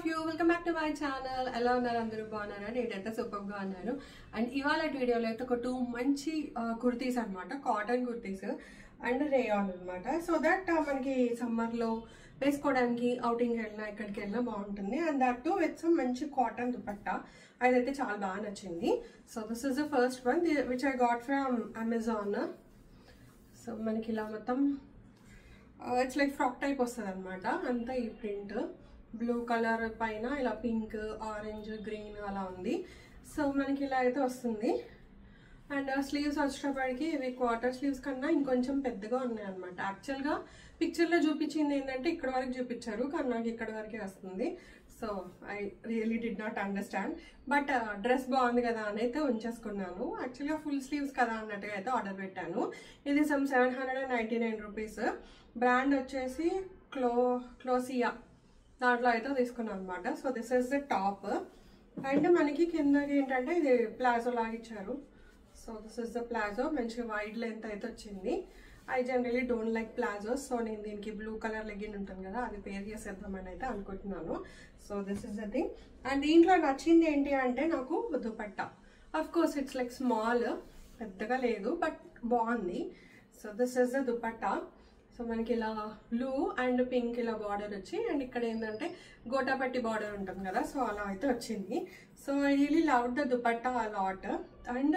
you, welcome back to my channel. ఎలా ఉన్నారు అందరూ బాగున్నారా? నేనైతే సూపర్ గా ఉన్నాను. అండ్ ఇవాళ వీడియోలో అయితే ఒక 2 మంచి కుర్తీస్ అన్నమాట, కాటన్ కుర్తీస్ అండ్ రేయాన్ అన్నమాట. సో దట్ మనకి సమ్మర్ లో వేసుకోవడానికి అవుటింగ్ వెళ్ళినా ఎక్కడికి వెళ్ళినా బాగుంటుంది. And that to with some మంచి కాటన్ దుపట్టా, అదైతే చాలా బాగా నచ్చింది. So this is the first one which I got from Amazon. So మనకి ఇలా మొత్తం ఇట్స్ లైక్ ఫ్రాక్ టైప్ వస్తుంది అనమాట. అంతా ఈ ప్రింట్ బ్లూ కలర్ పైన ఇలా పింక్, ఆరెంజ్, గ్రీన్ అలా ఉంది. సో మనకి ఇలా అయితే వస్తుంది. అండ్ స్లీవ్స్ వచ్చేటప్పటికి ఇవి క్వార్టర్ స్లీవ్స్ కన్నా ఇంకొంచెం పెద్దగా ఉన్నాయి అనమాట. యాక్చువల్గా పిక్చర్లో చూపించింది ఏంటంటే ఇక్కడ వరకు చూపించారు, కానీ నాకు ఇక్కడ వరకే వస్తుంది. So I really did not understand, but dress బాగుంది కదా అని అయితే ఉంచేసుకున్నాను. యాక్చువల్గా ఫుల్ స్లీవ్స్ కదా అన్నట్టుగా అయితే ఆర్డర్ పెట్టాను. ఇది సమ్ 799 రూపీస్. బ్రాండ్ వచ్చేసి క్లోసియా, దాంట్లో అయితే తీసుకున్నాను అనమాట. So this is the top. And మనకి కిందకి ఏంటంటే ఇది ప్లాజో లాగా ఇచ్చారు. So this is the palazzo, మంచి వైడ్ లెంత్ అయితే వచ్చింది. I generally don't like palazzos. So నేను దీనికి బ్లూ కలర్ లెగ్గిన్ ఉంటుంది కదా, అది పేర్ చేసేద్దామని అయితే అనుకుంటున్నాను. So this is the thing. And దీంట్లో నచ్చింది ఏంటి అంటే నాకు dupatta. Of course it's like small, పెద్దగా లేదు, బట్ బాగుంది. So this is the dupatta. So మనకి ఇలా బ్లూ అండ్ పింక్ ఇలా బార్డర్ వచ్చి, అండ్ ఇక్కడ ఏంటంటే గోటాపట్టి బార్డర్ ఉంటుంది కదా, సో అలా అయితే వచ్చింది. So I really love the dupatta lot. And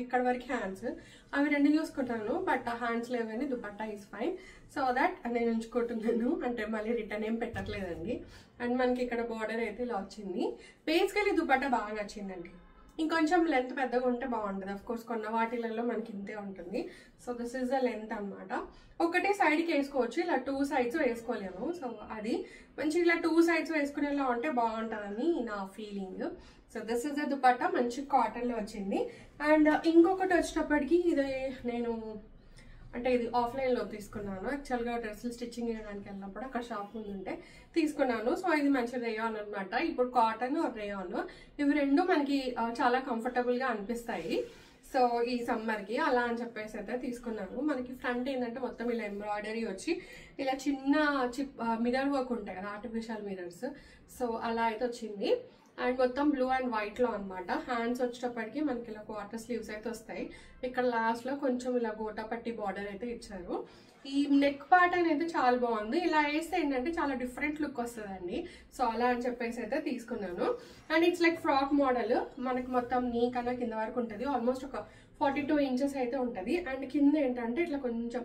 ఇక్కడ వరకు హ్యాండ్స్ అవి రెండు చూసుకుంటాను, బట్ హ్యాండ్స్ లేవని dupatta is fine. So that నేను ఉంచుకుంటున్నాను, అంటే మళ్ళీ రిటర్న్ ఏం పెట్టట్లేదండి. అండ్ మనకి ఇక్కడ బార్డర్ అయితే ఇలా వచ్చింది. బేసికలీ దుపట్టా బాగా నచ్చిందండి. ఇంకొంచెం లెంత్ పెద్దగా ఉంటే బాగుంటుంది. అఫ్ కోర్స్ కొన్న వాటిలలో మనకి ఇంతే ఉంటుంది. So this is the length అనమాట. ఒకటే సైడ్కి వేసుకోవచ్చు, ఇలా 2 సైడ్స్ వేసుకోలేము. సో అది మంచి ఇలా 2 సైడ్స్ వేసుకునేలా ఉంటే బాగుంటుందని నా feeling. So this is the dupatta, మంచి కాటన్లో వచ్చింది. అండ్ ఇంకొకటి వచ్చేటప్పటికి ఇది నేను అంటే ఇది ఆఫ్లైన్లో తీసుకున్నాను. యాక్చువల్గా డ్రెస్సులు స్టిచ్చింగ్ చేయడానికి వెళ్ళినప్పుడు అక్కడ షాప్ ముందు ఉంటే తీసుకున్నాను. సో ఇది మంచి రేయాన్ అనమాట. ఇప్పుడు కాటన్ రేయాన్ ఇవి రెండు మనకి చాలా కంఫర్టబుల్గా అనిపిస్తాయి. సో ఈ సమ్మర్కి అలా అని చెప్పేసి అయితే తీసుకున్నాను. మనకి ఫ్రంట్ ఏంటంటే మొత్తం ఇలా ఎంబ్రాయిడరీ వచ్చి ఇలా చిన్న మిర్రర్ వర్క్ ఉంటాయి కదా, ఆర్టిఫిషియల్ మిర్రర్స్. సో అలా అయితే వచ్చింది. అండ్ మొత్తం బ్లూ అండ్ వైట్లో అనమాట. హ్యాండ్స్ వచ్చేటప్పటికి మనకి ఇలా క్వార్టర్ స్లీవ్స్ అయితే వస్తాయి. ఇక్కడ లాస్ట్లో కొంచెం ఇలా గోటాపట్టి బార్డర్ అయితే ఇచ్చారు. ఈ నెక్ పార్ట్ అనేది చాలా బాగుంది. ఇలా వేస్తే ఏంటంటే చాలా డిఫరెంట్ లుక్ వస్తుందండి. సో అలా అని చెప్పేసి అయితే తీసుకున్నాను. And it's like frock model. మనకి మొత్తం నీ కన్నా కింద వరకు ఉంటుంది. ఆల్మోస్ట్ ఒక 42 ఇంచెస్ అయితే ఉంటుంది. అండ్ కింద ఏంటంటే ఇట్లా కొంచెం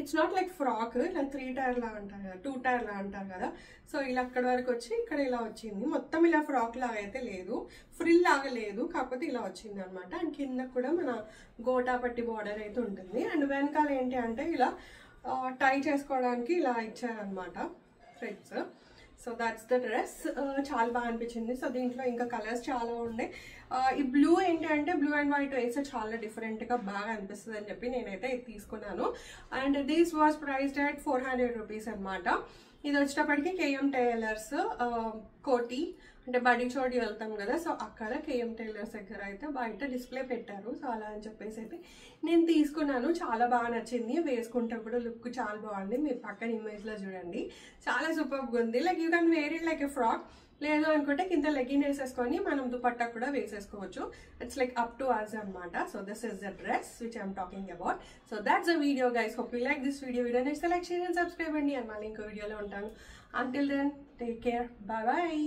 ఇట్స్ నాట్ లైక్ ఫ్రాక్, ఇలా 3 టైర్ లా అంటారు కదా, 2 టైర్ లా అంటారు కదా. సో ఇలా అక్కడ వరకు వచ్చి ఇక్కడ ఇలా వచ్చింది. మొత్తం ఇలా ఫ్రాక్ లాగా అయితే లేదు, ఫ్రిల్ లాగా లేదు, కాకపోతే ఇలా వచ్చింది అనమాట. అండ్ కింద కూడా మన గోటాపట్టి బార్డర్ అయితే ఉంటుంది. అండ్ వెనకాల ఏంటి అంటే ఇలా టై చేసుకోవడానికి ఇలా ఇచ్చారనమాట threads. So that's the dress. చాలా బాగా అనిపించింది. సో దీంట్లో ఇంకా కలర్స్ చాలా ఉండే. ఈ బ్లూ ఏంటి అంటే బ్లూ అండ్ వైట్ వేస్తే చాలా డిఫరెంట్గా బాగా అనిపిస్తుంది అని చెప్పి నేనైతే ఇది తీసుకున్నాను. And this was priced at 400 rupees అనమాట. ఇది వచ్చేటప్పటికి కేఎం టైలర్స్ కోటి అంటే బడి చోటి వెళ్తాం కదా, సో అక్కడ కేఎం టైలర్స్ దగ్గర అయితే బయట డిస్ప్లే పెట్టారు. సో అలా అని చెప్పేసి అయితే నేను తీసుకున్నాను. చాలా బాగా నచ్చింది. వేసుకుంటే కూడా లుక్ చాలా బాగుంది. మీరు పక్కన ఇమేజ్లో చూడండి, చాలా సూపర్గా ఉంది. Like you can wear it like a frock. లేదు అనుకుంటే కింద లెగ్గిన్ వేసేసుకొని మనం దుపట్టా కూడా వేసేసుకోవచ్చు. It's like up to us అనమాట. So this is the dress which I'm talking about. So that's the video guys. Hope you like this video నచ్చితే like, share and subscribe అండి. అండ్ మళ్ళీ ఇంకో వీడియోలో ఉంటాను. Until then take care, bye bye.